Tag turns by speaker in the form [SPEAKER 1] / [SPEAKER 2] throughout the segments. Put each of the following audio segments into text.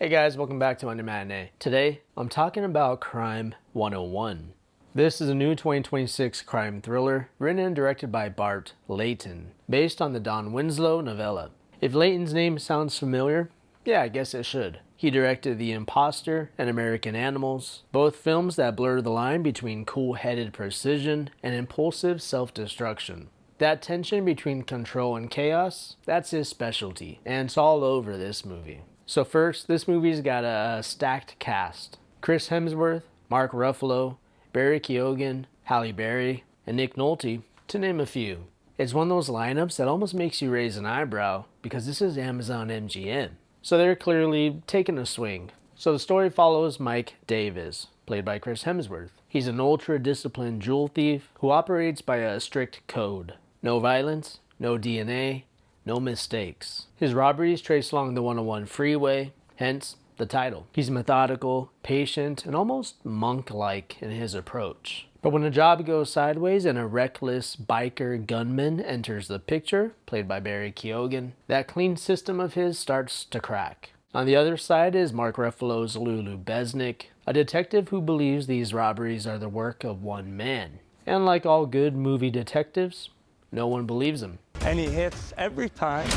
[SPEAKER 1] Hey guys, welcome back to Matinee. Today, I'm talking about Crime 101. This is a new 2026 crime thriller written and directed by Bart Layton, based on the Don Winslow novella. If Layton's name sounds familiar, yeah, I guess it should. He directed The Imposter and American Animals, both films that blur the line between cool-headed precision and impulsive self-destruction. That tension between control and chaos, that's his specialty, and it's all over this movie. So first, this movie's got a stacked cast. Chris Hemsworth, Mark Ruffalo, Barry Keoghan, Halle Berry, and Nick Nolte, to name a few. It's one of those lineups that almost makes you raise an eyebrow because this is Amazon MGM. So they're clearly taking a swing. So the story follows Mike Davis, played by Chris Hemsworth. He's an ultra-disciplined jewel thief who operates by a strict code. No violence, no DNA, no mistakes. His robberies trace along the 101 freeway, hence the title. He's methodical, patient, and almost monk-like in his approach. But when a job goes sideways and a reckless biker gunman enters the picture, played by Barry Keoghan, that clean system of his starts to crack. On the other side is Mark Ruffalo's Lulu Besnick, a detective who believes these robberies are the work of one man. And like all good movie detectives, no one believes him.
[SPEAKER 2] And he hits every time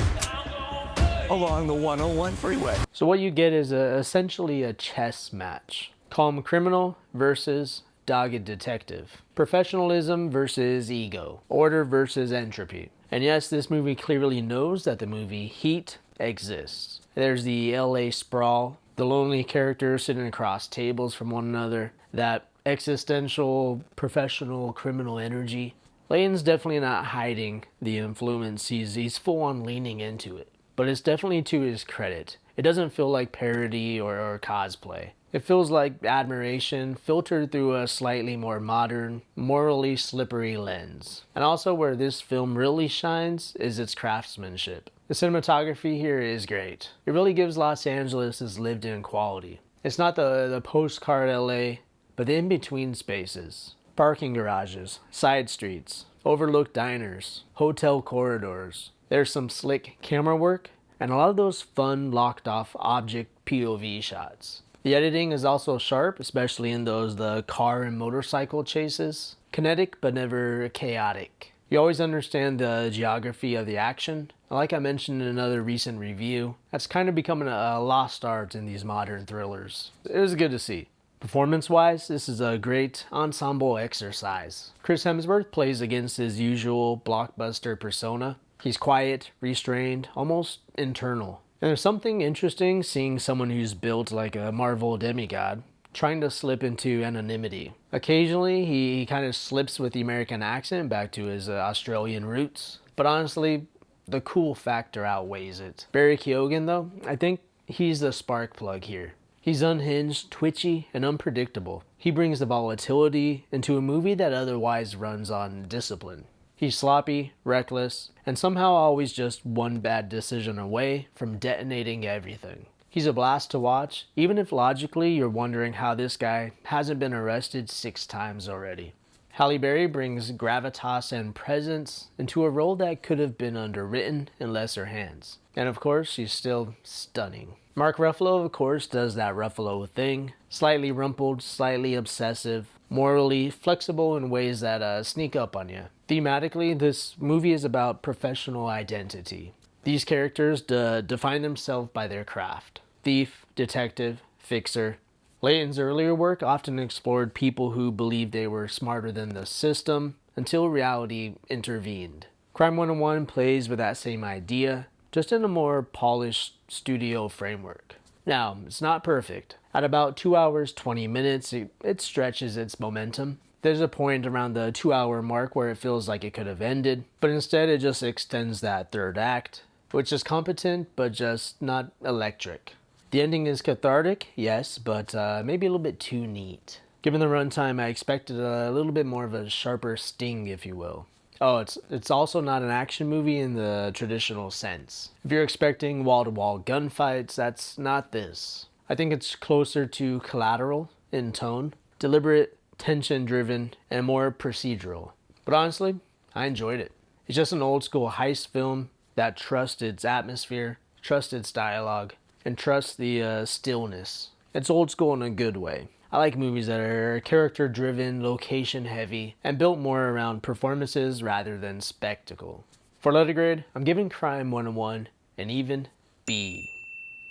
[SPEAKER 2] along the 101 freeway.
[SPEAKER 1] So what you get is essentially a chess match. Calm criminal versus dogged detective. Professionalism versus ego. Order versus entropy. And yes, this movie clearly knows that the movie Heat exists. There's the LA sprawl, the lonely characters sitting across tables from one another, that existential professional criminal energy. Layton's definitely not hiding the influence, he's full on leaning into it. But it's definitely to his credit. It doesn't feel like parody or cosplay. It feels like admiration filtered through a slightly more modern, morally slippery lens. And also where this film really shines is its craftsmanship. The cinematography here is great. It really gives Los Angeles its lived-in quality. It's not the postcard LA, but the in-between spaces. Parking garages, side streets, overlooked diners, hotel corridors. There's some slick camera work and a lot of those fun locked off object POV shots. The editing is also sharp, especially in the car and motorcycle chases. Kinetic but never chaotic. You always understand the geography of the action. Like I mentioned in another recent review, that's kind of becoming a lost art in these modern thrillers. It was good to see. Performance-wise, this is a great ensemble exercise. Chris Hemsworth plays against his usual blockbuster persona. He's quiet, restrained, almost internal. And there's something interesting seeing someone who's built like a Marvel demigod trying to slip into anonymity. Occasionally, he kind of slips with the American accent back to his Australian roots. But honestly, the cool factor outweighs it. Barry Keoghan, though, I think he's the spark plug here. He's unhinged, twitchy, and unpredictable. He brings the volatility into a movie that otherwise runs on discipline. He's sloppy, reckless, and somehow always just one bad decision away from detonating everything. He's a blast to watch, even if logically you're wondering how this guy hasn't been arrested 6 times already. Halle Berry brings gravitas and presence into a role that could have been underwritten in lesser hands. And of course, she's still stunning. Mark Ruffalo, of course, does that Ruffalo thing. Slightly rumpled, slightly obsessive, morally flexible in ways that sneak up on you. Thematically, this movie is about professional identity. These characters define themselves by their craft. Thief, detective, fixer. Layton's earlier work often explored people who believed they were smarter than the system until reality intervened. Crime 101 plays with that same idea, just in a more polished studio framework. Now, it's not perfect. At about 2 hours, 20 minutes, it stretches its momentum. There's a point around the 2-hour mark where it feels like it could have ended, but instead it just extends that third act, which is competent, but just not electric. The ending is cathartic, yes, but maybe a little bit too neat. Given the runtime, I expected a little bit more of a sharper sting, if you will. Oh, it's also not an action movie in the traditional sense. If you're expecting wall-to-wall gunfights, that's not this. I think it's closer to Collateral in tone, deliberate, tension-driven, and more procedural. But honestly, I enjoyed it. It's just an old-school heist film that trusts its atmosphere, trusts its dialogue, and trust the stillness. It's old school in a good way. I like movies that are character driven, location heavy, and built more around performances rather than spectacle. For letter grade, I'm giving Crime 101 an even B.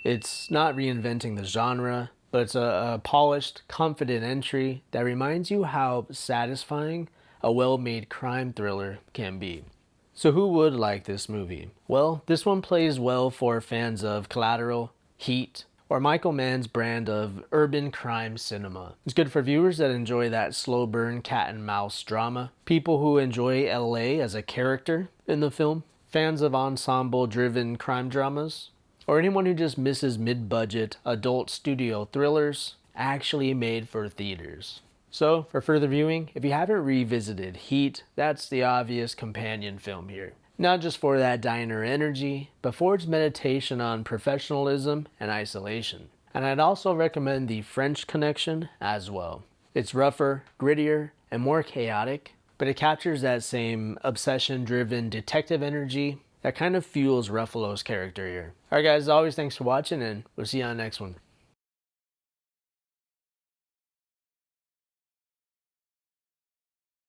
[SPEAKER 1] It's not reinventing the genre, but it's a polished, confident entry that reminds you how satisfying a well-made crime thriller can be. So who would like this movie? Well, this one plays well for fans of Collateral, Heat, or Michael Mann's brand of urban crime cinema. It's good for viewers that enjoy that slow burn cat and mouse drama, people who enjoy LA as a character in the film, fans of ensemble driven crime dramas, or anyone who just misses mid-budget adult studio thrillers actually made for theaters. So, for further viewing, if you haven't revisited Heat, that's the obvious companion film here. Not just for that diner energy, but for its meditation on professionalism and isolation. And I'd also recommend The French Connection as well. It's rougher, grittier, and more chaotic, but it captures that same obsession-driven detective energy that kind of fuels Ruffalo's character here. Alright guys, as always, thanks for watching, and we'll see you on the next one.